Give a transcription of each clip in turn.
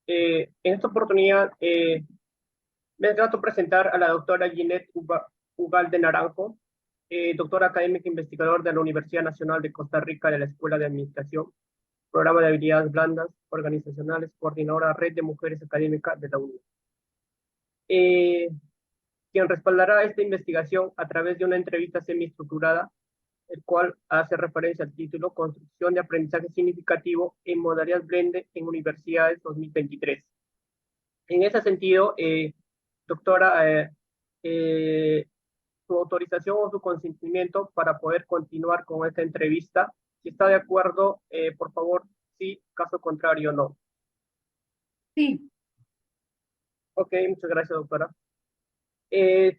En esta oportunidad me trato de presentar a la doctora Ginette Ugalde Naranjo, doctora académica investigador de la Universidad Nacional de Costa Rica de la Escuela de Administración, Programa de Habilidades Blandas Organizacionales, coordinadora Red de Mujeres Académicas de la UNI. Quien respaldará esta investigación a través de una entrevista semiestructurada, el cual hace referencia al título Construcción de Aprendizaje Significativo en Modalidad Blended en Universidades 2023. En ese sentido, doctora, su autorización o su consentimiento para poder continuar con esta entrevista. Si está de acuerdo, por favor, sí, caso contrario, no. Sí, Ok, muchas gracias, doctora.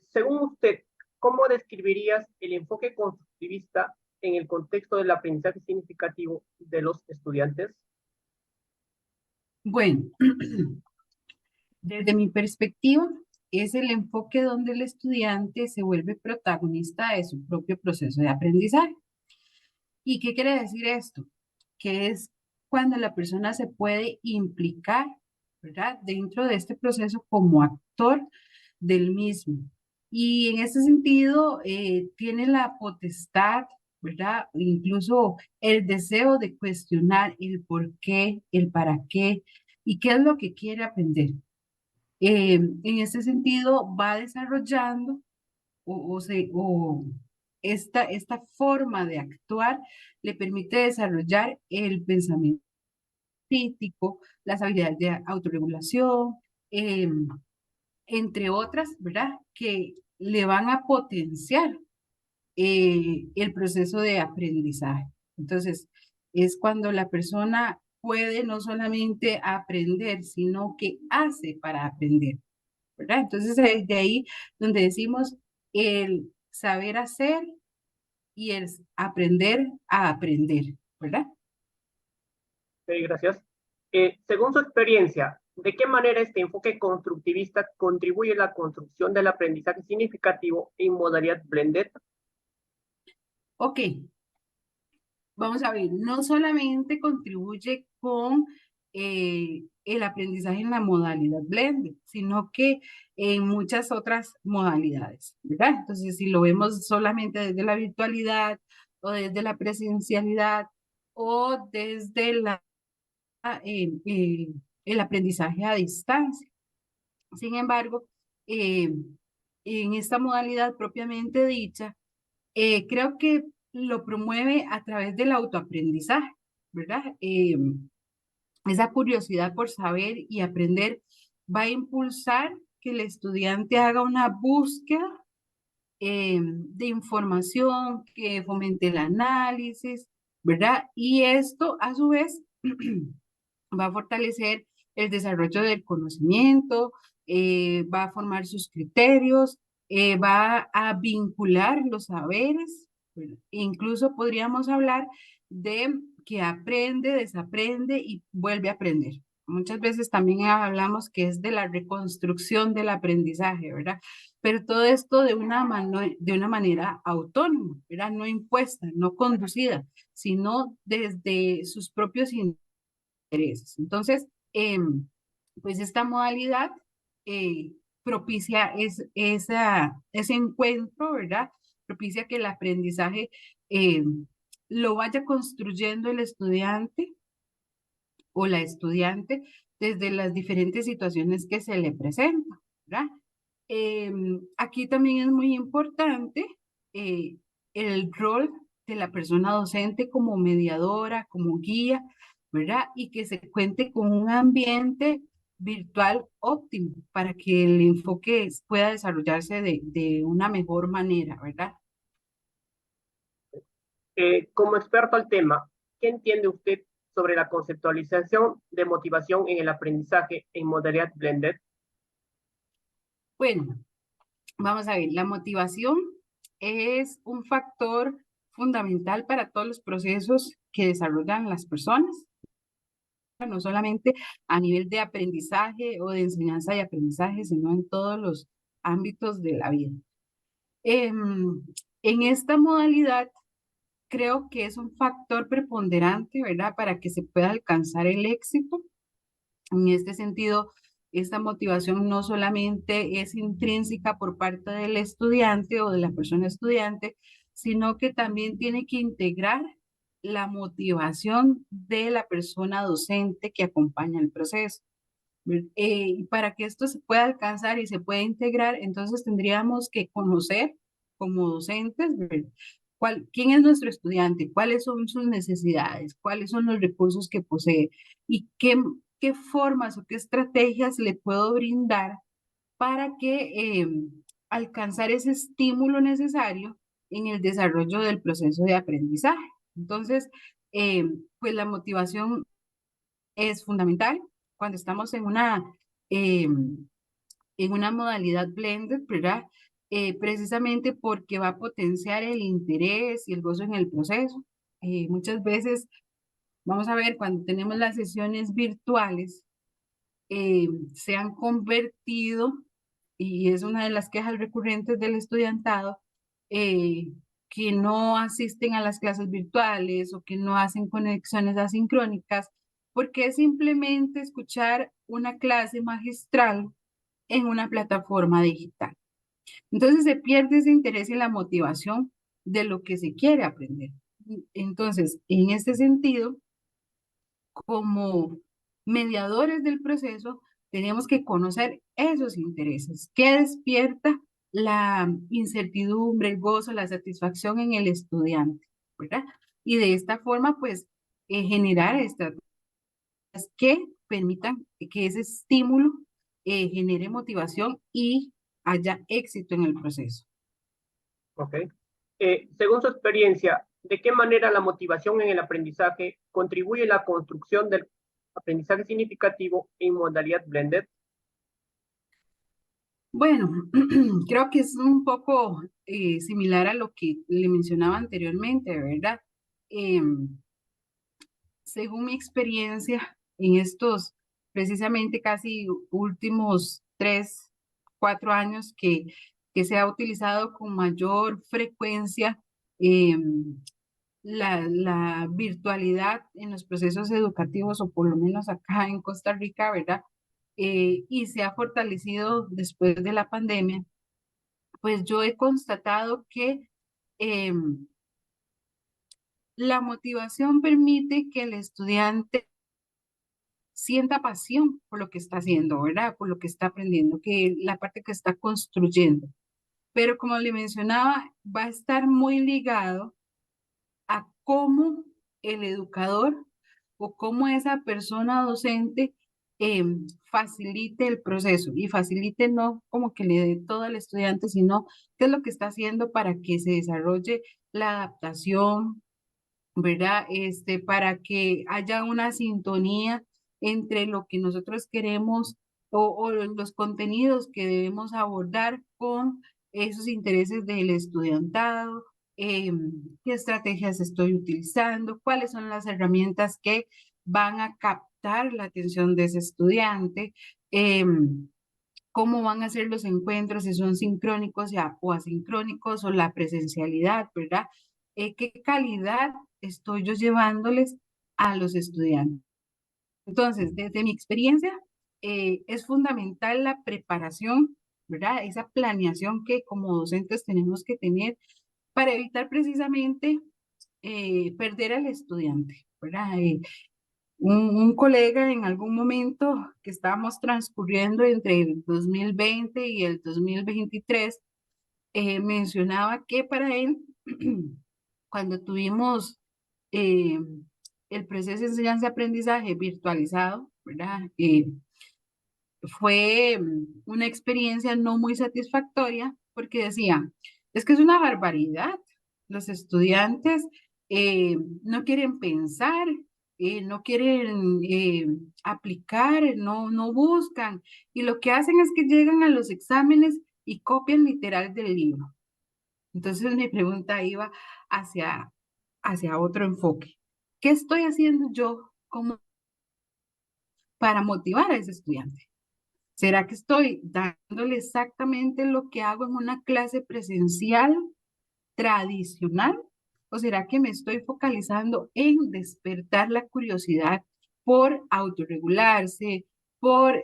Según usted, ¿cómo describirías el enfoque constructivista en el contexto del aprendizaje significativo de los estudiantes? bueno, desde mi perspectiva, es el enfoque donde el estudiante se vuelve protagonista de su propio proceso de aprendizaje. ¿Y qué quiere decir esto? Que es cuando la persona se puede implicar, ¿verdad? Dentro de este proceso como actor del mismo. Y en ese sentido, tiene la potestad, ¿verdad? Incluso el deseo de cuestionar el por qué, el para qué y qué es lo que quiere aprender. En ese sentido, va desarrollando o esta forma de actuar le permite desarrollar el pensamiento crítico, las habilidades de autorregulación, entre otras, ¿verdad? Que le van a potenciar el proceso de aprendizaje. Entonces, es cuando la persona puede no solamente aprender, sino que hace para aprender, ¿verdad? Entonces, es de ahí donde decimos el saber hacer y el aprender a aprender, ¿verdad? Ok, gracias. Según su experiencia, ¿de qué manera este enfoque constructivista contribuye a la construcción del aprendizaje significativo en modalidad blended? Ok, vamos a ver, no solamente contribuye con el aprendizaje en la modalidad blended, sino que en muchas otras modalidades, ¿verdad? Entonces, si lo vemos solamente desde la virtualidad o desde la presencialidad o desde eh, eh, el aprendizaje a distancia. Sin embargo, eh, en esta modalidad propiamente dicha, creo que lo promueve a través del autoaprendizaje, ¿verdad? Esa curiosidad por saber y aprender va a impulsar que el estudiante haga una búsqueda de información, que fomente el análisis, ¿verdad? Y esto a su vez va a fortalecer el desarrollo del conocimiento, va a formar sus criterios, va a vincular los saberes, ¿verdad? Incluso podríamos hablar de que aprende, desaprende y vuelve a aprender. Muchas veces también hablamos que es de la reconstrucción del aprendizaje, ¿verdad? Pero todo esto de una manera autónoma, ¿verdad? No impuesta, no conducida, sino desde sus propios intereses. Entonces, pues esta modalidad propicia ese encuentro, ¿verdad? Propicia que el aprendizaje lo vaya construyendo el estudiante o la estudiante desde las diferentes situaciones que se le presentan, ¿verdad? Aquí también es muy importante eh, el rol de la persona docente como mediadora, como guía, ¿verdad? Y que se cuente con un ambiente virtual óptimo para que el enfoque pueda desarrollarse de una mejor manera, ¿verdad? Como experto al tema, ¿qué entiende usted sobre la conceptualización de motivación en el aprendizaje en modalidad blended? Bueno, vamos a ver, la motivación es un factor fundamental para todos los procesos que desarrollan las personas, no solamente a nivel de aprendizaje o de enseñanza y aprendizaje, sino en todos los ámbitos de la vida. En esta modalidad, creo que es un factor preponderante, ¿verdad? Para que se pueda alcanzar el éxito En este sentido, esta motivación no solamente es intrínseca por parte del estudiante o de la persona estudiante, sino que también tiene que integrar la motivación de la persona docente que acompaña el proceso. Y para que esto se pueda alcanzar y se pueda integrar, entonces tendríamos que conocer como docentes, quién es nuestro estudiante, cuáles son sus necesidades, cuáles son los recursos que posee y qué formas o qué estrategias le puedo brindar para que alcanzar ese estímulo necesario en el desarrollo del proceso de aprendizaje. Entonces, pues la motivación es fundamental cuando estamos en una modalidad blended, ¿verdad? Precisamente porque va a potenciar el interés y el gozo en el proceso. Muchas veces, vamos a ver, cuando tenemos las sesiones virtuales, se han convertido, y es una de las quejas recurrentes del estudiantado, eh, que no asisten a las clases virtuales o que no hacen conexiones asincrónicas, porque es simplemente escuchar una clase magistral en una plataforma digital. Entonces se pierde ese interés y la motivación de lo que se quiere aprender. Entonces, en este sentido, como mediadores del proceso, tenemos que conocer esos intereses. ¿Qué despierta la incertidumbre, el gozo, la satisfacción en el estudiante? ¿Verdad? Y de esta forma, pues, generar estrategias que permitan que ese estímulo genere motivación y haya éxito en el proceso. Ok. Según su experiencia, ¿de qué manera la motivación en el aprendizaje contribuye a la construcción del aprendizaje significativo en modalidad blended? Bueno, creo que es un poco similar a lo que le mencionaba anteriormente, ¿verdad? Em, Según mi experiencia en estos precisamente casi últimos 3, 4 años que se ha utilizado con mayor frecuencia la virtualidad en los procesos educativos, o por lo menos acá en Costa Rica, ¿verdad? Y se ha fortalecido después de la pandemia, pues yo he constatado que la motivación permite que el estudiante sienta pasión por lo que está haciendo, ¿verdad? Por lo que está aprendiendo, que la parte que está construyendo. Pero como le mencionaba, va a estar muy ligado a cómo el educador o cómo esa persona docente facilite el proceso, y facilite no como que le dé todo al estudiante, sino qué es lo que está haciendo para que se desarrolle la adaptación, ¿verdad? Para que haya una sintonía entre lo que nosotros queremos o los contenidos que debemos abordar con esos intereses del estudiantado, qué estrategias estoy utilizando, cuáles son las herramientas que van a captar la atención de ese estudiante, cómo van a ser los encuentros, si son sincrónicos o asincrónicos, o la presencialidad, ¿verdad? ¿Qué calidad estoy yo llevándoles a los estudiantes? Entonces, desde mi experiencia, es fundamental la preparación, ¿verdad? Esa planeación que como docentes tenemos que tener para evitar precisamente perder al estudiante, ¿verdad? Un colega en algún momento que estábamos transcurriendo entre el 2020 y el 2023, mencionaba que para él, cuando tuvimos eh, el proceso de enseñanza-aprendizaje virtualizado, ¿verdad? Fue una experiencia no muy satisfactoria porque decía, es que es una barbaridad. Los estudiantes no quieren pensar, no quieren aplicar, no buscan. Y lo que hacen es que llegan a los exámenes y copian literal del libro. Entonces mi pregunta iba hacia, hacia otro enfoque. ¿Qué estoy haciendo yo como para motivar a ese estudiante? ¿Será que estoy dándole exactamente lo que hago en una clase presencial tradicional? ¿O será que me estoy focalizando en despertar la curiosidad por autorregularse, por,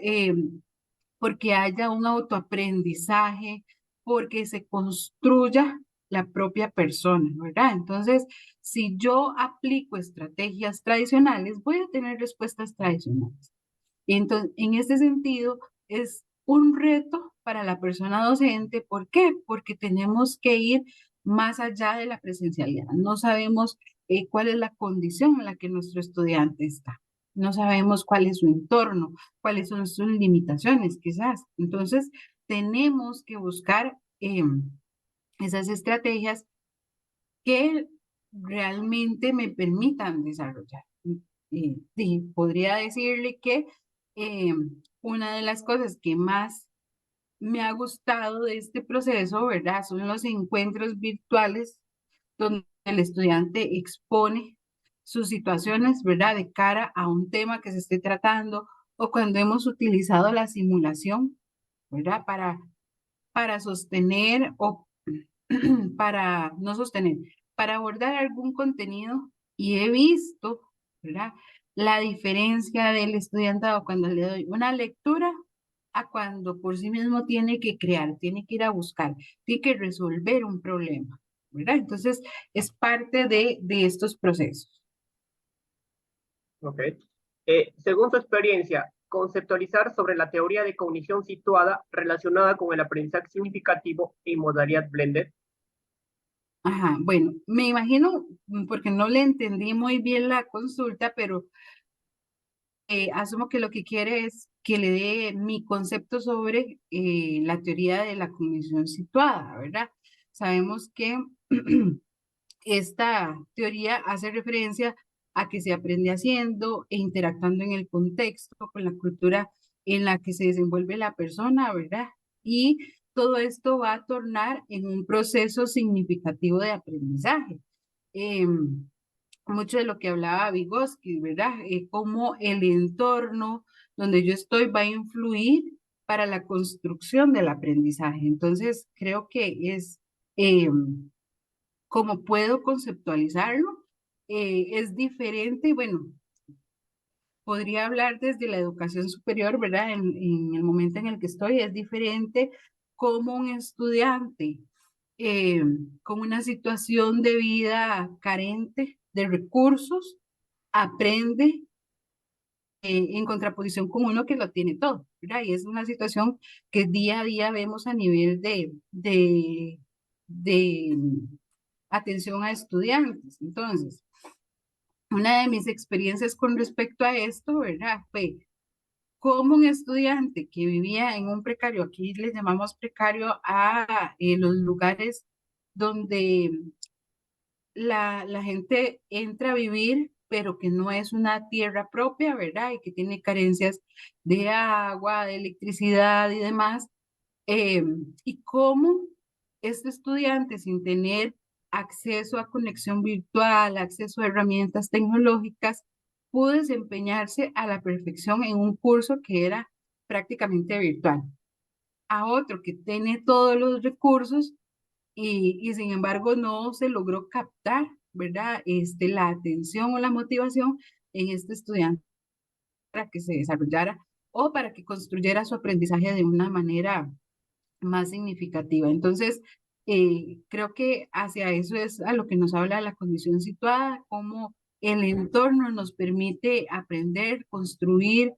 porque haya un autoaprendizaje, porque se construya la propia persona, ¿verdad? Entonces, si yo aplico estrategias tradicionales, voy a tener respuestas tradicionales. Y entonces, en este sentido, es un reto para la persona docente. ¿Por qué? Porque tenemos que ir más allá de la presencialidad. No sabemos cuál es la condición en la que nuestro estudiante está. No sabemos cuál es su entorno, cuáles son sus limitaciones, quizás. Entonces, tenemos que buscar esas estrategias que realmente me permitan desarrollar. Sí, podría decirle que eh, una de las cosas que más me ha gustado de este proceso, ¿verdad? Son los encuentros virtuales donde el estudiante expone sus situaciones, ¿verdad? De cara a un tema que se esté tratando o cuando hemos utilizado la simulación, ¿verdad? Para sostener o para no sostener, para abordar algún contenido y he visto, ¿verdad? La diferencia del estudiantado cuando le doy una lectura a cuando por sí mismo tiene que crear, tiene que ir a buscar, tiene que resolver un problema, ¿verdad? Entonces, es parte de estos procesos. Ok. Según su experiencia, conceptualizar sobre la teoría de cognición situada relacionada con el aprendizaje significativo y modalidad blended. Ajá, bueno, me imagino, porque no le entendí muy bien la consulta, pero asumo que lo que quiere es que le dé mi concepto sobre la teoría de la cognición situada, ¿verdad? Sabemos que esta teoría hace referencia a que se aprende haciendo e interactuando en el contexto, con la cultura en la que se desenvuelve la persona, ¿verdad? Y todo esto va a tornar en un proceso significativo de aprendizaje. Mucho de lo que hablaba Vygotsky, ¿verdad? Cómo el entorno donde yo estoy va a influir para la construcción del aprendizaje. Entonces, creo que es eh, como puedo conceptualizarlo, es diferente, bueno, podría hablar desde la educación superior, ¿verdad? En el momento en el que estoy, es diferente como un estudiante eh, con una situación de vida carente de recursos aprende en contraposición con uno que lo tiene todo, ¿verdad? Y es una situación que día a día vemos a nivel de atención a estudiantes. Entonces, una de mis experiencias con respecto a esto, ¿verdad? Fue como un estudiante que vivía en un precario, aquí le llamamos precario a los lugares donde la gente entra a vivir, pero que no es una tierra propia, ¿verdad? Y que tiene carencias de agua, de electricidad y demás. eh, y cómo este estudiante, sin tener acceso a conexión virtual, acceso a herramientas tecnológicas, pudo desempeñarse a la perfección en un curso que era prácticamente virtual. A otro que tiene todos los recursos y sin embargo no se logró captar, ¿verdad? La atención o la motivación en este estudiante para que se desarrollara o para que construyera su aprendizaje de una manera más significativa. Entonces, creo que hacia eso es a lo que nos habla la condición situada, cómo el entorno nos permite aprender, construir,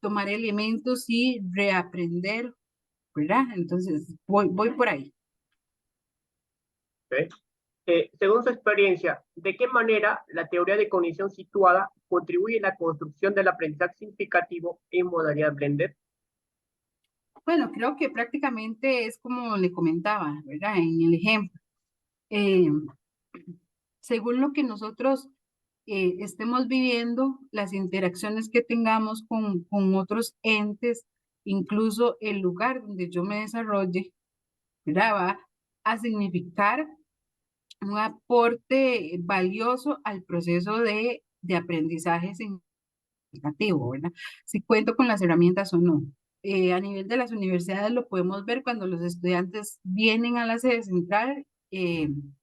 tomar elementos y reaprender, ¿verdad? Entonces, voy por ahí. ¿Ok? Según su experiencia, ¿de qué manera la teoría de cognición situada contribuye en la construcción del aprendizaje significativo en modalidad blended? Bueno, creo que prácticamente es como le comentaba, ¿verdad? En el ejemplo. Eh, Según lo que nosotros estemos viviendo, las interacciones que tengamos con otros entes, incluso el lugar donde yo me desarrolle, ¿verdad? Va a significar un aporte valioso al proceso de aprendizaje significativo, ¿verdad? Si cuento con las herramientas o no. A nivel de las universidades lo podemos ver cuando los estudiantes vienen a la sede central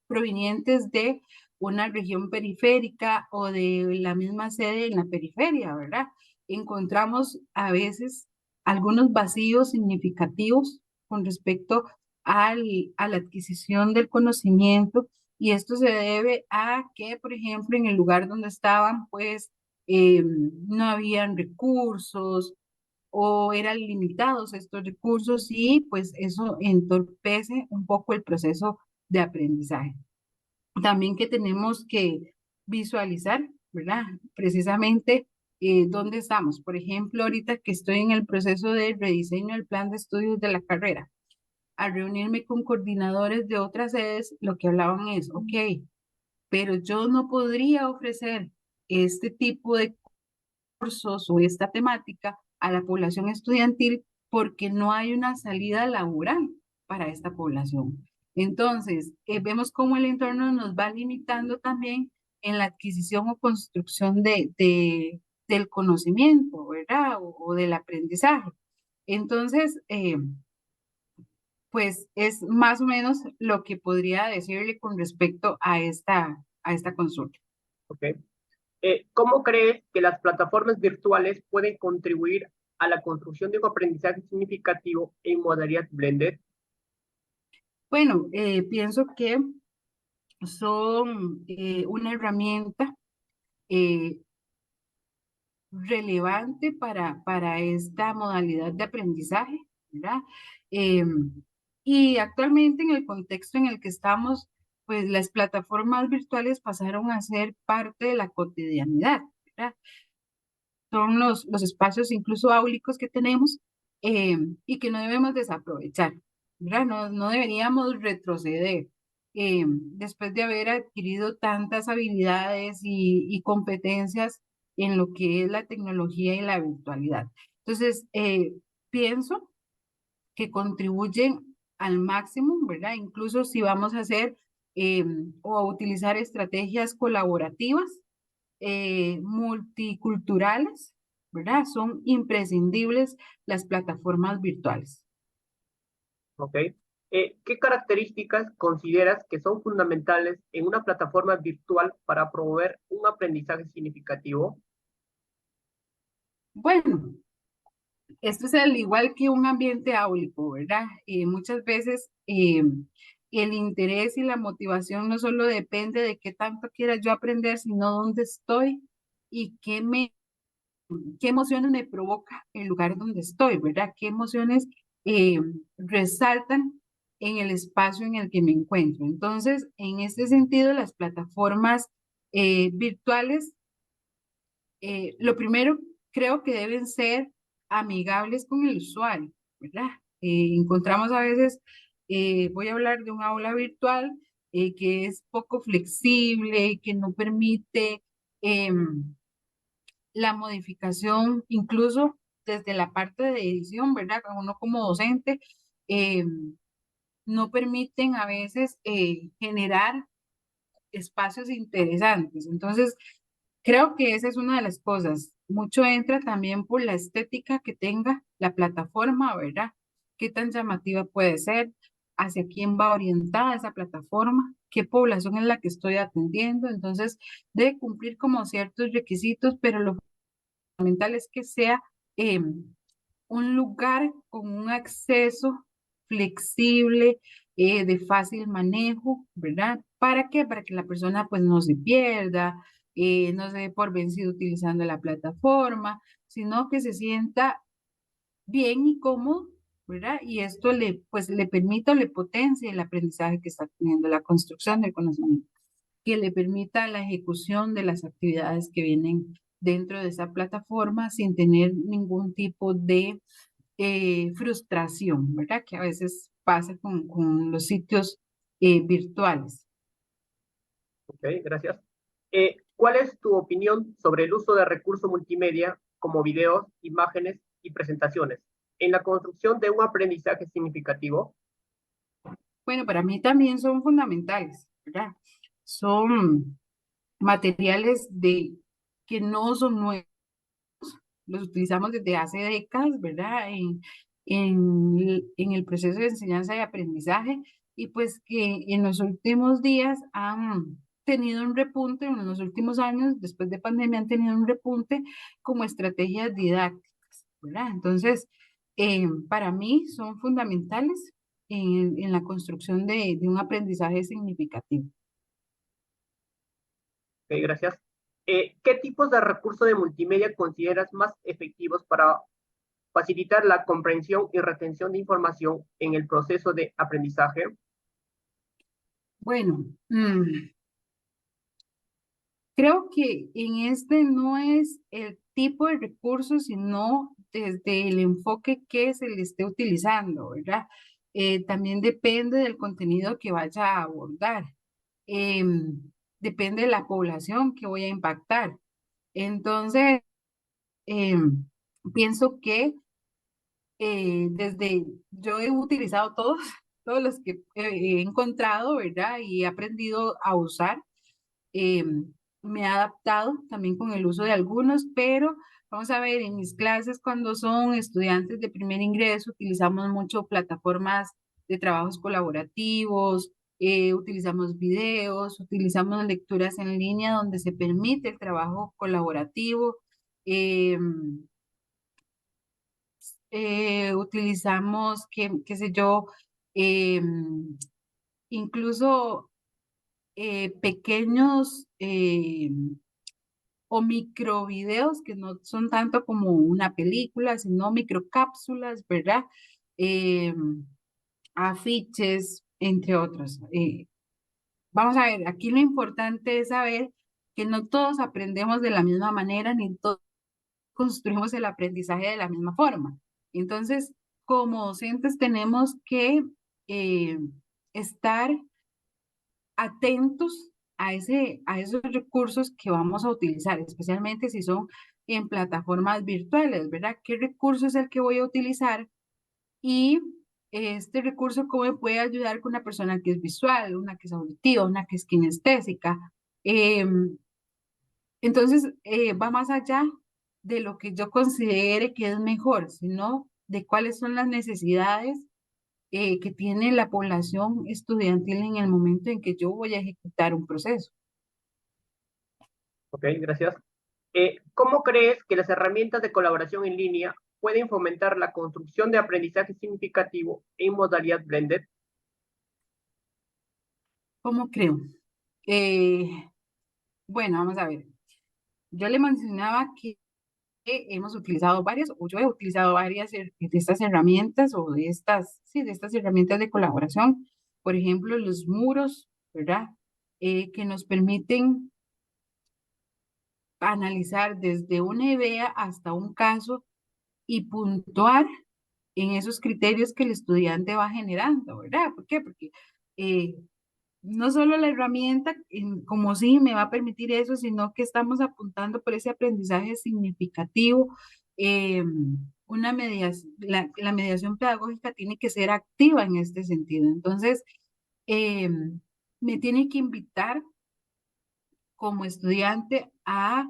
provenientes de una región periférica o de la misma sede en la periferia, ¿verdad? encontramos a veces algunos vacíos significativos con respecto a la adquisición del conocimiento, y esto se debe a que, por ejemplo, en el lugar donde estaban, pues no habían recursos o eran limitados estos recursos, y pues eso entorpece un poco el proceso de aprendizaje. También que tenemos que visualizar, ¿verdad? Precisamente dónde estamos. Por ejemplo, ahorita que estoy en el proceso de rediseño del plan de estudios de la carrera, al reunirme con coordinadores de otras sedes, lo que hablaban es, ok, pero yo no podría ofrecer este tipo de cursos o esta temática a la población estudiantil porque no hay una salida laboral para esta población. Entonces, vemos cómo el entorno nos va limitando también en la adquisición o construcción del conocimiento, ¿verdad? O del aprendizaje. Entonces, pues es más o menos lo que podría decirle con respecto a esta consulta. ¿Ok? ¿Cómo crees que las plataformas virtuales pueden contribuir a la construcción de un aprendizaje significativo en modalidad blended? Bueno, pienso que son una herramienta eh, relevante para esta modalidad de aprendizaje, ¿verdad? Y actualmente en el contexto en el que estamos, pues las plataformas virtuales pasaron a ser parte de la cotidianidad, ¿verdad? Son los espacios incluso áulicos que tenemos, y que no debemos desaprovechar, ¿verdad? No deberíamos retroceder después de haber adquirido tantas habilidades y competencias en lo que es la tecnología y la virtualidad. Entonces, pienso que contribuyen al máximo, ¿verdad? Incluso si vamos a hacer o a utilizar estrategias colaborativas, multiculturales, ¿verdad? Son imprescindibles las plataformas virtuales. ¿Ok? ¿Qué características consideras que son fundamentales en una plataforma virtual para promover un aprendizaje significativo? Bueno, esto es al igual que un ambiente áulico, ¿verdad? Muchas veces el interés y la motivación no solo depende de qué tanto quiera yo aprender, sino dónde estoy y qué emociones me provoca el lugar donde estoy, ¿verdad? ¿Qué emociones eh, resaltan en el espacio en el que me encuentro? Entonces, en este sentido, las plataformas virtuales, lo primero, creo que deben ser amigables con el usuario, ¿verdad? Encontramos a veces, voy a hablar de un aula virtual que es poco flexible, que no permite la modificación, incluso desde la parte de edición, ¿verdad? Uno como docente, eh, no permiten a veces generar espacios interesantes. Entonces, creo que esa es una de las cosas. Mucho entra también por la estética que tenga la plataforma, ¿verdad? ¿Qué tan llamativa puede ser? ¿Hacia quién va orientada esa plataforma? ¿Qué población es la que estoy atendiendo? Entonces, debe cumplir como ciertos requisitos, pero lo fundamental es que sea un lugar con un acceso flexible, de fácil manejo, ¿verdad? ¿Para qué? Para que la persona pues no se pierda, no se dé por vencido utilizando la plataforma, sino que se sienta bien y cómodo, ¿verdad? Y esto pues, le permita o le potencie el aprendizaje que está teniendo, la construcción del conocimiento, que le permita la ejecución de las actividades que vienen dentro de esa plataforma sin tener ningún tipo de frustración, ¿verdad? Que a veces pasa con los sitios virtuales. Ok, gracias. ¿Cuál es tu opinión sobre el uso de recursos multimedia como videos, imágenes y presentaciones en la construcción de un aprendizaje significativo? Bueno, para mí también son fundamentales, ¿verdad? Son materiales que no son nuevos, los utilizamos desde hace décadas, ¿verdad? En el proceso de enseñanza y aprendizaje, y pues que en los últimos días han tenido un repunte en los últimos años, después de pandemia, han tenido un repunte como estrategias didácticas, ¿verdad? Entonces, para mí son fundamentales en la construcción de un aprendizaje significativo. Ok, gracias. ¿Qué tipos de recursos de multimedia consideras más efectivos para facilitar la comprensión y retención de información en el proceso de aprendizaje? Bueno, creo que en este no es el tipo de recursos, sino desde el enfoque que se le esté utilizando, ¿verdad? También depende del contenido que vaya a abordar. Depende de la población que voy a impactar. Entonces, pienso que yo he utilizado todos, todos los que he encontrado, ¿verdad? Y he aprendido a usar. eh, Me he adaptado también con el uso de algunos, pero vamos a ver, en mis clases cuando son estudiantes de primer ingreso, utilizamos mucho plataformas de trabajos colaborativos, utilizamos videos, utilizamos lecturas en línea donde se permite el trabajo colaborativo. eh, Utilizamos, qué sé yo, incluso pequeños o microvideos que no son tanto como una película, sino microcápsulas, ¿verdad? Eh, Afiches, entre otros. Vamos a ver, aquí lo importante es saber que no todos aprendemos de la misma manera, ni todos construimos el aprendizaje de la misma forma. Entonces, como docentes tenemos que eh, estar atentos a esos recursos que vamos a utilizar, especialmente si son en plataformas virtuales, ¿verdad? ¿Qué recurso es el que voy a utilizar? Y este recurso, ¿cómo me puede ayudar con una persona que es visual, una que es auditiva, una que es kinestésica? Entonces, va más allá de lo que yo considere que es mejor, sino de cuáles son las necesidades que tiene la población estudiantil en el momento en que yo voy a ejecutar un proceso. Ok, gracias. ¿Cómo crees que las herramientas de colaboración en línea pueden fomentar la construcción de aprendizaje significativo en modalidad blended? ¿Cómo creo? Eh, bueno, vamos a ver. Yo le mencionaba que hemos utilizado varias, o yo he utilizado varias de estas herramientas o de estas, sí, de estas herramientas de colaboración. Por ejemplo, los muros, ¿verdad? Que nos permiten analizar desde una idea hasta un caso y puntuar en esos criterios que el estudiante va generando, ¿verdad? ¿Por qué? Porque eh, no solo la herramienta como sí me va a permitir eso, sino que estamos apuntando por ese aprendizaje significativo. eh, la mediación pedagógica tiene que ser activa en este sentido. Entonces, eh, me tiene que invitar como estudiante a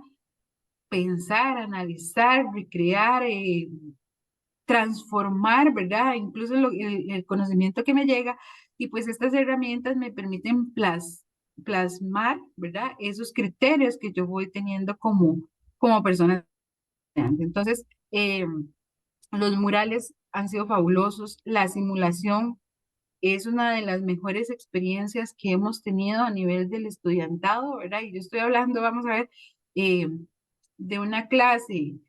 pensar, analizar, recrear, transformar, ¿verdad? Incluso el conocimiento que me llega y pues estas herramientas me permiten plasmar, ¿verdad? Esos criterios que yo voy teniendo como persona. Entonces, los murales han sido fabulosos, la simulación es una de las mejores experiencias que hemos tenido a nivel del estudiantado, ¿verdad? Y yo estoy hablando, vamos a ver, eh, de una clase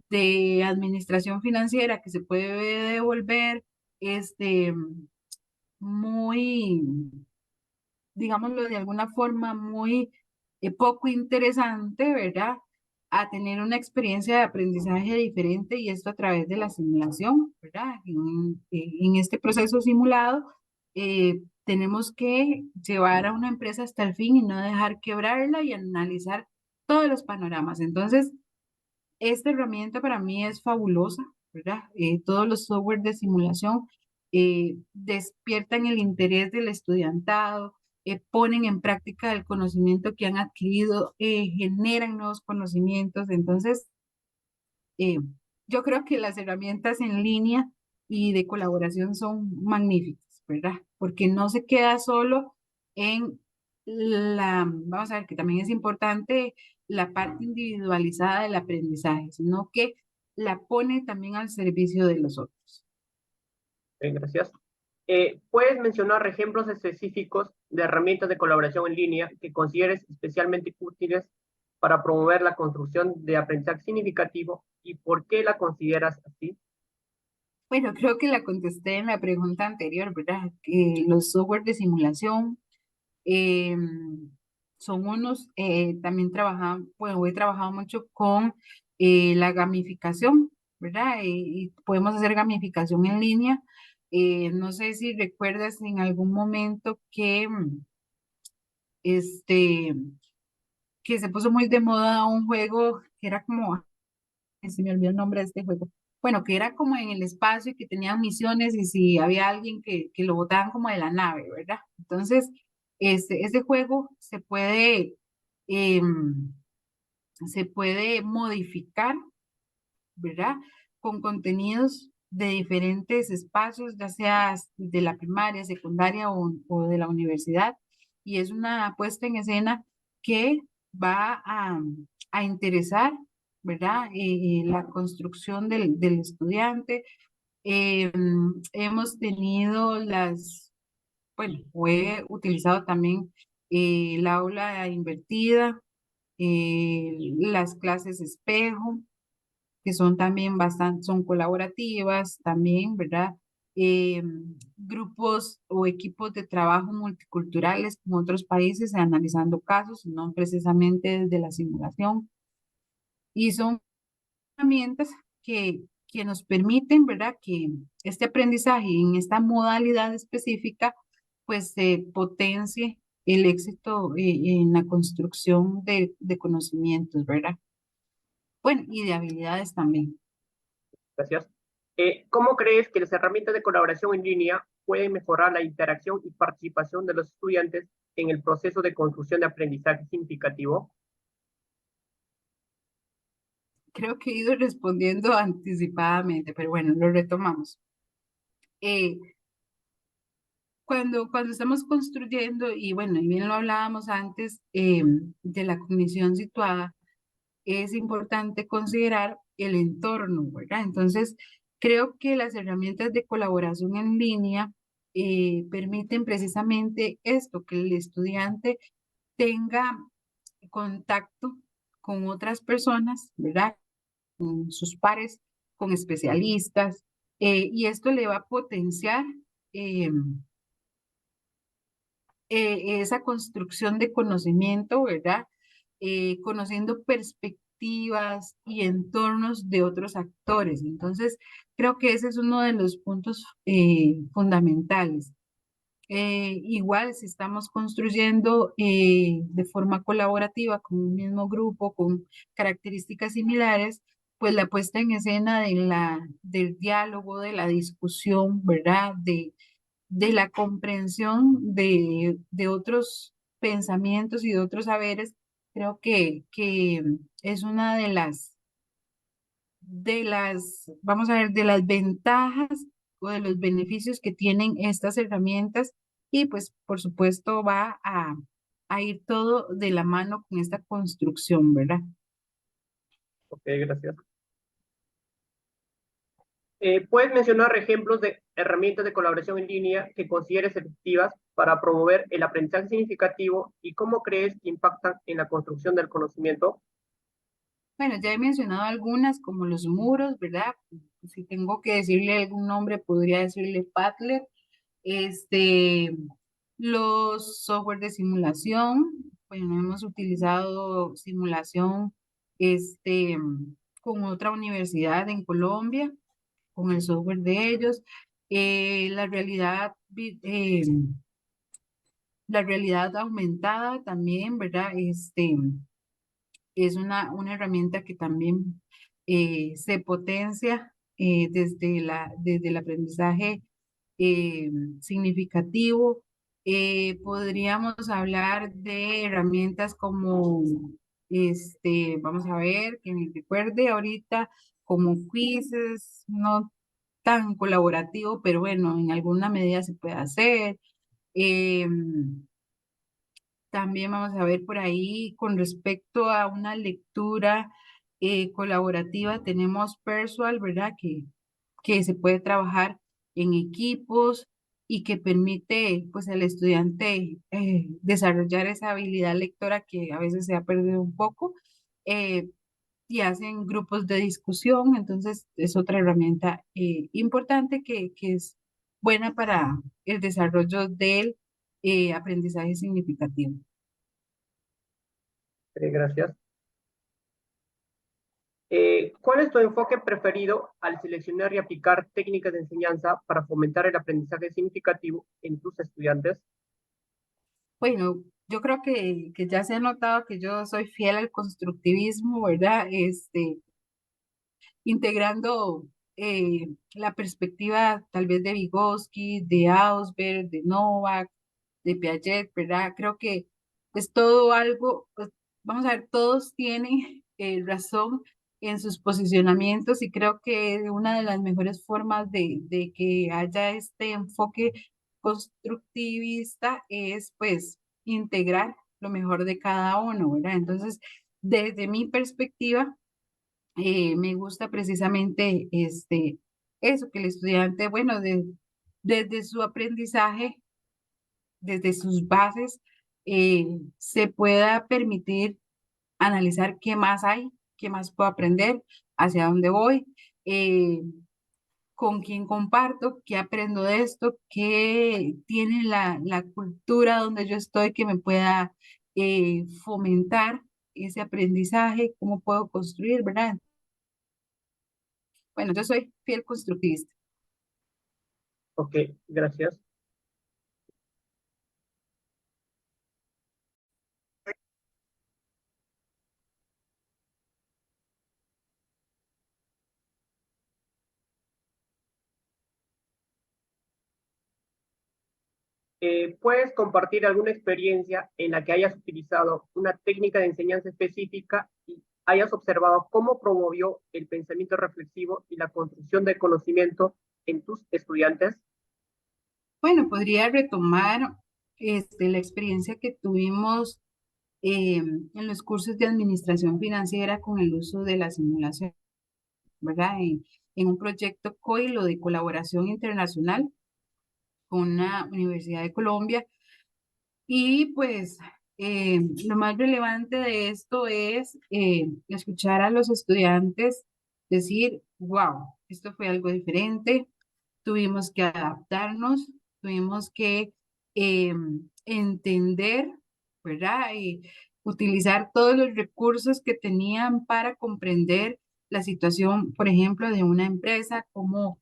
de administración financiera que se puede devolver este, muy, digámoslo de alguna forma, muy poco interesante, ¿verdad? A tener una experiencia de aprendizaje diferente y esto a través de la simulación, ¿verdad? En este proceso simulado, tenemos que llevar a una empresa hasta el fin y no dejar quebrarla y analizar todos los panoramas. Entonces, esta herramienta para mí es fabulosa, ¿verdad? Todos los software de simulación despiertan el interés del estudiantado, ponen en práctica el conocimiento que han adquirido, generan nuevos conocimientos. Entonces, eh, yo creo que las herramientas en línea y de colaboración son magníficas, ¿verdad? Porque no se queda solo en vamos a ver que también es importante la parte individualizada del aprendizaje, sino que la pone también al servicio de los otros. Gracias. ¿Puedes mencionar ejemplos específicos de herramientas de colaboración en línea que consideres especialmente útiles para promover la construcción de aprendizaje significativo y por qué la consideras así? Bueno, creo que la contesté en la pregunta anterior, ¿verdad? Que los software de simulación son unos, también trabajan, bueno, he trabajado mucho con la gamificación, ¿verdad? Y podemos hacer gamificación en línea. No sé si recuerdas en algún momento que, este, que se puso muy de moda un juego que era como, ay, se me olvidó el nombre de este juego. Bueno, que era como en el espacio y que tenían misiones y si había alguien que lo botaban como de la nave, ¿verdad? Entonces, ese juego em, se puede modificar, ¿verdad? Con contenidos de diferentes espacios, ya sea de la primaria, secundaria o de la universidad. Y es una puesta en escena que va a interesar, ¿verdad? La construcción del estudiante. Hemos tenido bueno, he utilizado también el aula invertida, las clases espejo, que son también bastante, son colaborativas también, ¿verdad? Eh, Grupos o equipos de trabajo multiculturales con otros países analizando casos, no precisamente desde la simulación. Y son herramientas que nos permiten, ¿verdad? Que este aprendizaje en esta modalidad específica, pues se potencie el éxito en la construcción de conocimientos, ¿verdad? Bueno, y de habilidades también. Gracias. ¿Cómo crees que las herramientas de colaboración en línea pueden mejorar la interacción y participación de los estudiantes en el proceso de construcción de aprendizaje significativo? Creo que he ido respondiendo anticipadamente, pero bueno, lo retomamos. Eh, cuando estamos construyendo, y bueno, y bien lo hablábamos antes, de la cognición situada, es importante considerar el entorno, ¿verdad? Entonces, creo que las herramientas de colaboración en línea permiten precisamente esto, que el estudiante tenga contacto con otras personas, ¿verdad? Con sus pares, con especialistas, y esto le va a potenciar eh, esa construcción de conocimiento, ¿verdad? Conociendo perspectivas y entornos de otros actores. Entonces, creo que ese es uno de los puntos fundamentales. Igual, si estamos construyendo de forma colaborativa con un mismo grupo, con características similares, pues la puesta en escena del diálogo, de la discusión, ¿verdad? De la comprensión de otros pensamientos y de otros saberes, creo que es una vamos a ver, de las ventajas o de los beneficios que tienen estas herramientas y pues por supuesto va a ir todo de la mano con esta construcción, ¿verdad? Ok, gracias. ¿Puedes mencionar ejemplos de herramientas de colaboración en línea que consideres efectivas para promover el aprendizaje significativo y cómo crees que impactan en la construcción del conocimiento? Bueno, ya he mencionado algunas como los muros, ¿verdad? Si tengo que decirle algún nombre, podría decirle Padlet. Este, los software de simulación, bueno, hemos utilizado simulación, este, con otra universidad en Colombia, con el software de ellos. La la realidad aumentada también, ¿verdad? Es una herramienta que también se potencia desde el aprendizaje eh, significativo. Podríamos hablar de herramientas como, vamos a ver, que me recuerde ahorita, como quizzes, no tan colaborativo, pero bueno, en alguna medida se puede hacer. Em, También vamos a ver por ahí con respecto a una lectura colaborativa, tenemos Persual, ¿verdad? Que se puede trabajar en equipos y que permite pues al estudiante desarrollar esa habilidad lectora que a veces se ha perdido un poco. eh, y hacen grupos de discusión, entonces es otra herramienta importante que es buena para el desarrollo del aprendizaje significativo. Gracias. ¿Cuál es tu enfoque preferido al seleccionar y aplicar técnicas de enseñanza para fomentar el aprendizaje significativo en tus estudiantes? Bueno, yo creo que ya se ha notado que yo soy fiel al constructivismo, ¿verdad? Integrando la perspectiva tal vez de Vygotsky, de Ausberg, de Novak, de Piaget, ¿verdad? Creo que es todo algo, pues, vamos a ver, todos tienen razón en sus posicionamientos y creo que una de las mejores formas de que haya este enfoque constructivista es pues integrar lo mejor de cada uno, ¿verdad? Entonces, desde mi perspectiva, me gusta precisamente eso, que el estudiante, bueno, desde su aprendizaje, desde sus bases, se pueda permitir analizar qué más hay, qué más puedo aprender, hacia dónde voy, eh, con quién comparto, qué aprendo de esto, qué tiene la cultura donde yo estoy que me pueda fomentar ese aprendizaje, cómo puedo construir, ¿verdad? Bueno, yo soy fiel constructivista. Ok, gracias. ¿Puedes compartir alguna experiencia en la que hayas utilizado una técnica de enseñanza específica y hayas observado cómo promovió el pensamiento reflexivo y la construcción del conocimiento en tus estudiantes? Bueno, podría retomar la experiencia que tuvimos en los cursos de administración financiera con el uso de la simulación, ¿verdad? En un proyecto COILO de colaboración internacional con una Universidad de Colombia. Y pues lo más relevante de esto es escuchar a los estudiantes decir, wow, esto fue algo diferente, tuvimos que adaptarnos, tuvimos que entender, ¿verdad? Y utilizar todos los recursos que tenían para comprender la situación, por ejemplo, de una empresa, cómo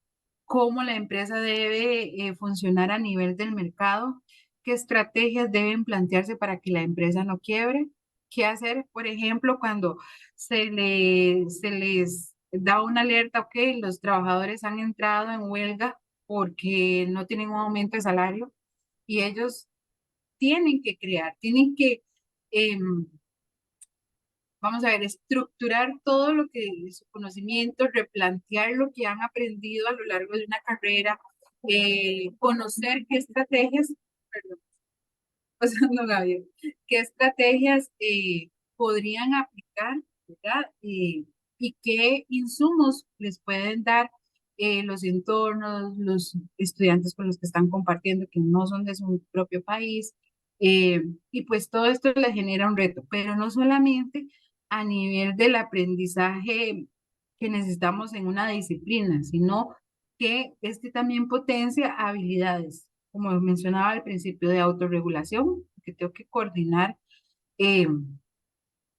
la empresa debe funcionar a nivel del mercado, qué estrategias deben plantearse para que la empresa no quiebre, qué hacer, por ejemplo, cuando se les da una alerta, ok, los trabajadores han entrado en huelga porque no tienen un aumento de salario y ellos tienen que crear, tienen que, vamos a ver, estructurar todo lo que su conocimiento, replantear lo que han aprendido a lo largo de una carrera, conocer qué estrategias, perdón, pasando Gabriel, qué estrategias podrían aplicar, ¿verdad? Y qué insumos les pueden dar los entornos, los estudiantes con los que están compartiendo, que no son de su propio país. Y pues todo esto les genera un reto, pero no solamente a nivel del aprendizaje que necesitamos en una disciplina, sino que este también potencia habilidades, como mencionaba al principio, de autorregulación, que tengo que coordinar eh,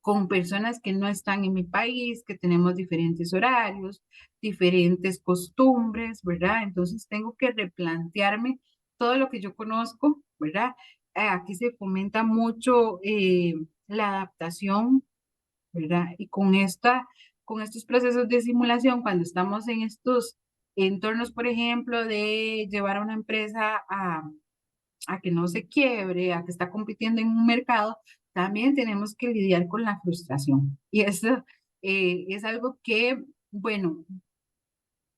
con personas que no están en mi país, que tenemos diferentes horarios, diferentes costumbres, ¿verdad? Entonces tengo que replantearme todo lo que yo conozco, ¿verdad? Aquí se fomenta mucho la adaptación, ¿verdad? Y con estos procesos de simulación, cuando estamos en estos entornos, por ejemplo, de llevar a una empresa a que no se quiebre, a que está compitiendo en un mercado, también tenemos que lidiar con la frustración. Y eso es algo que, bueno,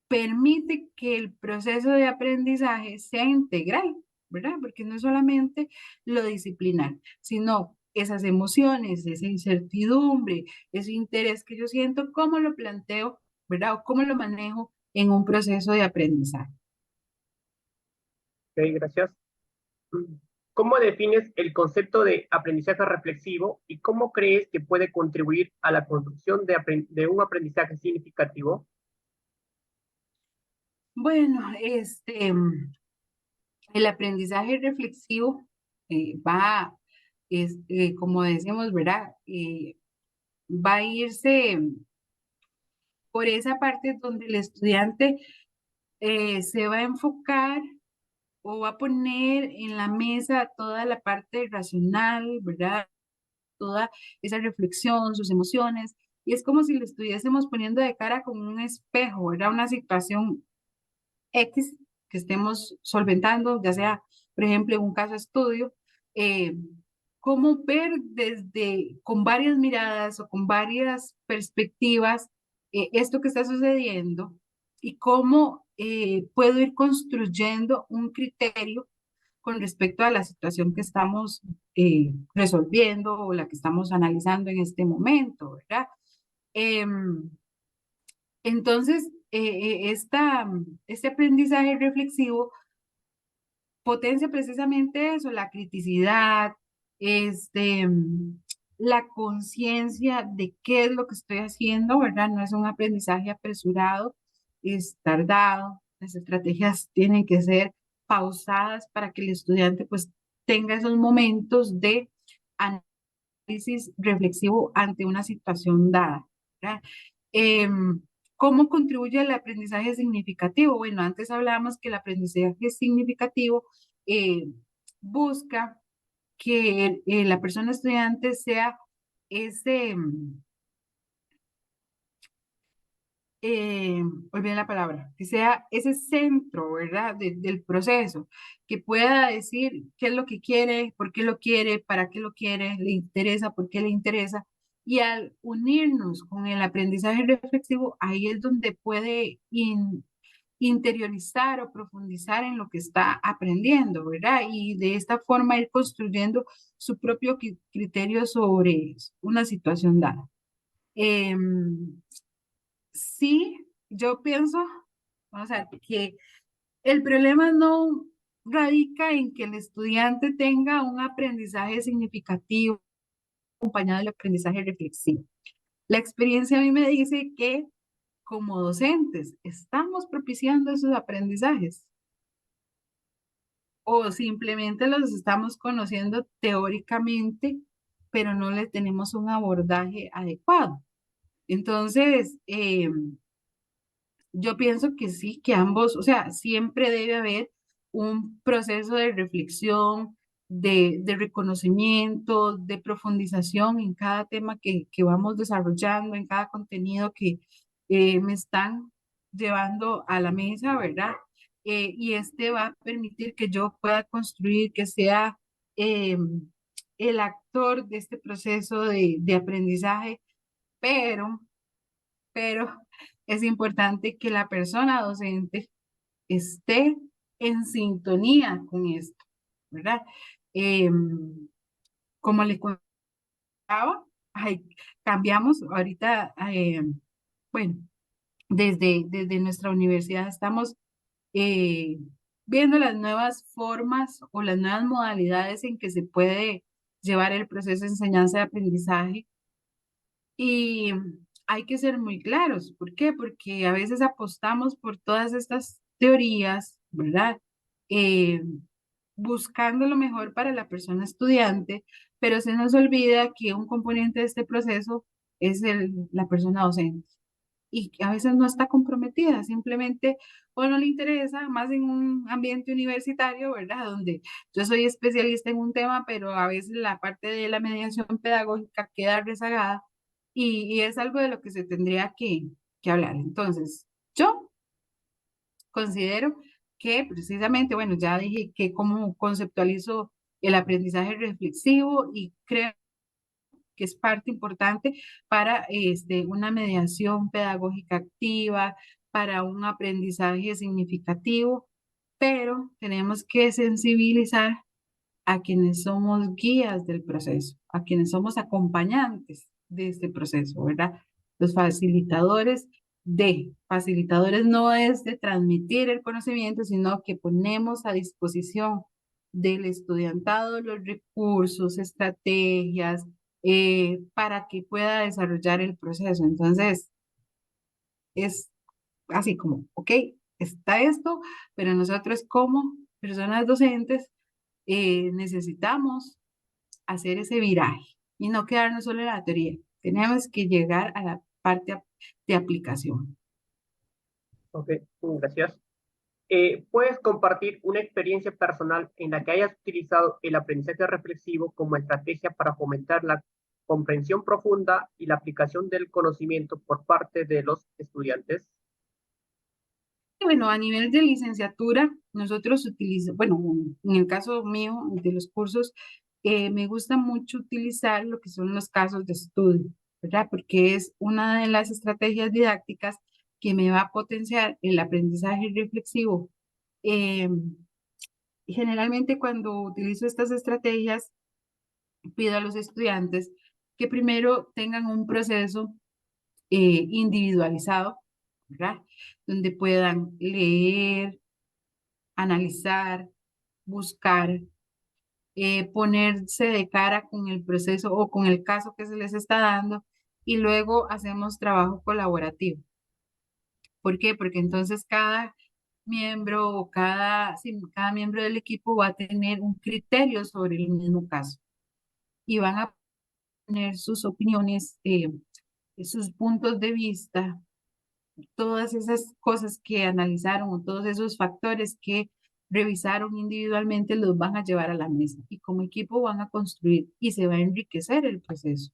permite que el proceso de aprendizaje sea integral. ¿verdad? Porque no es solamente lo disciplinar, sino esas emociones, esa incertidumbre, ese interés que yo siento, cómo lo planteo, ¿verdad? O cómo lo manejo en un proceso de aprendizaje. Ok, gracias. ¿Cómo defines el concepto de aprendizaje reflexivo y cómo crees que puede contribuir a la construcción de un aprendizaje significativo? Bueno, el aprendizaje reflexivo va, como decimos, ¿verdad? Va a irse por esa parte donde el estudiante se va a enfocar o va a poner en la mesa toda la parte racional, ¿verdad? Toda esa reflexión, sus emociones. Y es como si lo estuviésemos poniendo de cara con un espejo, ¿verdad? Una situación X que estemos solventando, ya sea, por ejemplo, en un caso de estudio, eh, cómo ver desde, con varias miradas o con varias perspectivas esto que está sucediendo y cómo puedo ir construyendo un criterio con respecto a la situación que estamos resolviendo o la que estamos analizando en este momento, ¿verdad? Em, entonces, este aprendizaje reflexivo potencia precisamente eso, la criticidad, la conciencia de qué es lo que estoy haciendo, ¿verdad? No es un aprendizaje apresurado, es tardado, las estrategias tienen que ser pausadas para que el estudiante pues tenga esos momentos de análisis reflexivo ante una situación dada, ¿verdad? Em, ¿Cómo contribuye el aprendizaje significativo? Bueno, antes hablábamos que el aprendizaje significativo eh, busca que la persona estudiante sea ese, eh, olvidé la palabra, que sea ese centro, ¿verdad? Del proceso, que pueda decir qué es lo que quiere, por qué lo quiere, para qué lo quiere, le interesa, por qué le interesa. Y al unirnos con el aprendizaje reflexivo, ahí es donde puede interiorizar o profundizar en lo que está aprendiendo, ¿verdad? Y de esta forma ir construyendo su propio criterio sobre una situación dada. Em, Sí, yo pienso, vamos a ver, que el problema no radica en que el estudiante tenga un aprendizaje significativo acompañado del aprendizaje reflexivo. La experiencia a mí me dice que como docentes estamos propiciando esos aprendizajes o simplemente los estamos conociendo teóricamente, pero no le tenemos un abordaje adecuado. Entonces, yo pienso que sí, que ambos, o sea, siempre debe haber un proceso de reflexión, de reconocimiento, de profundización en cada tema que vamos desarrollando, en cada contenido que me están llevando a la mesa, ¿verdad? Y este va a permitir que yo pueda construir, que sea eh, el actor de este proceso de aprendizaje, pero pero es importante que la persona docente esté en sintonía con esto, ¿verdad? Como le contaba, ay, cambiamos ahorita, bueno, desde nuestra universidad estamos eh, viendo las nuevas formas o las nuevas modalidades en que se puede llevar el proceso de enseñanza y aprendizaje. Y hay que ser muy claros. ¿Por qué? Porque a veces apostamos por todas estas teorías, ¿verdad? Eh, Buscando lo mejor para la persona estudiante, pero se nos olvida que un componente de este proceso es la persona docente y que a veces no está comprometida, simplemente o no le interesa, más en un ambiente universitario, ¿verdad? Donde yo soy especialista en un tema, pero a veces la parte de la mediación pedagógica queda rezagada y es algo de lo que se tendría que hablar. Entonces, yo considero que precisamente, bueno, ya dije que cómo conceptualizo el aprendizaje reflexivo y creo que es parte importante para una mediación pedagógica activa, para un aprendizaje significativo. pero tenemos que sensibilizar a quienes somos guías del proceso, a quienes somos acompañantes de este proceso, ¿verdad? Los facilitadores no es de transmitir el conocimiento, sino que ponemos a disposición del estudiantado los recursos, estrategias, para que pueda desarrollar el proceso. Entonces, es así como, ok, está esto, pero nosotros como personas docentes necesitamos hacer ese viraje y no quedarnos solo en la teoría. Tenemos que llegar a la parte de aplicación. Ok, gracias. ¿Puedes compartir una experiencia personal en la que hayas utilizado el aprendizaje reflexivo como estrategia para fomentar la comprensión profunda y la aplicación del conocimiento por parte de los estudiantes? Y bueno, a nivel de licenciatura, nosotros utilizamos, bueno, en el caso mío, de los cursos, me gusta mucho utilizar lo que son los casos de estudio, ¿verdad? Porque es una de las estrategias didácticas que me va a potenciar el aprendizaje reflexivo. Eh, Generalmente cuando utilizo estas estrategias, pido a los estudiantes que primero tengan un proceso individualizado, ¿verdad? Donde puedan leer, analizar, buscar, ponerse de cara con el proceso o con el caso que se les está dando y luego hacemos trabajo colaborativo. ¿Por qué? Porque entonces cada miembro o sí, cada miembro del equipo va a tener un criterio sobre el mismo caso y van a poner sus opiniones, sus puntos de vista, todas esas cosas que analizaron o todos esos factores que revisaron individualmente los van a llevar a la mesa y como equipo van a construir y se va a enriquecer el proceso,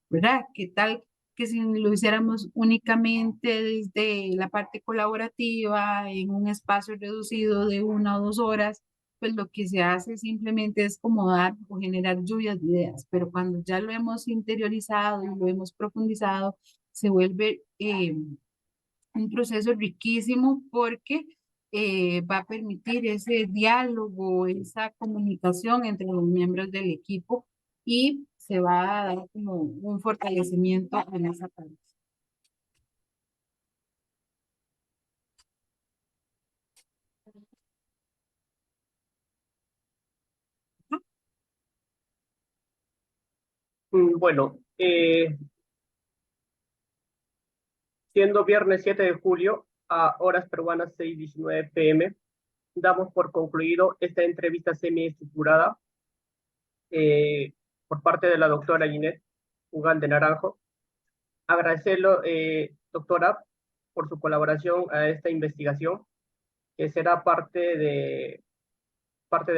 ¿verdad? ¿Qué tal que si lo hiciéramos únicamente desde la parte colaborativa en un espacio reducido de 1 o 2 horas? Pues lo que se hace simplemente es como dar o generar lluvias de ideas, pero cuando ya lo hemos interiorizado y lo hemos profundizado, se vuelve un proceso riquísimo porque va a permitir ese diálogo, esa comunicación entre los miembros del equipo y se va a dar como un fortalecimiento en esa parte. Bueno, siendo viernes 7 de julio a horas peruanas 6:19 p.m., damos por concluido esta entrevista semiestructurada eh, por parte de la doctora Ginette Ugalde Naranjo. Agradecerlo, doctora, por su colaboración a esta investigación, que será parte de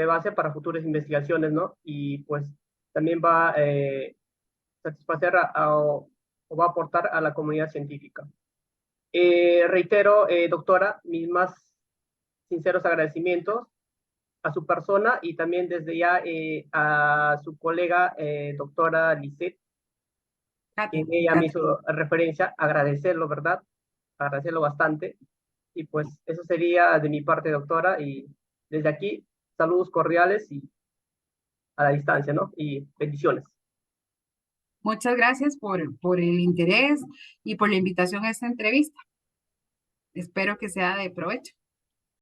base para futuras investigaciones, ¿no? Y pues también va a satisfacer o va a aportar a la comunidad científica. Reitero, doctora, mis más sinceros agradecimientos a su persona y también desde ya a su colega, doctora Lisette, quien ella me Cate. hizo referencia, agradecerlo, ¿verdad? Agradecerlo bastante. Y pues eso sería de mi parte, doctora, y desde aquí, saludos cordiales y a la distancia, ¿no? Y bendiciones. Muchas gracias por el interés y por la invitación a esta entrevista. Espero que sea de provecho.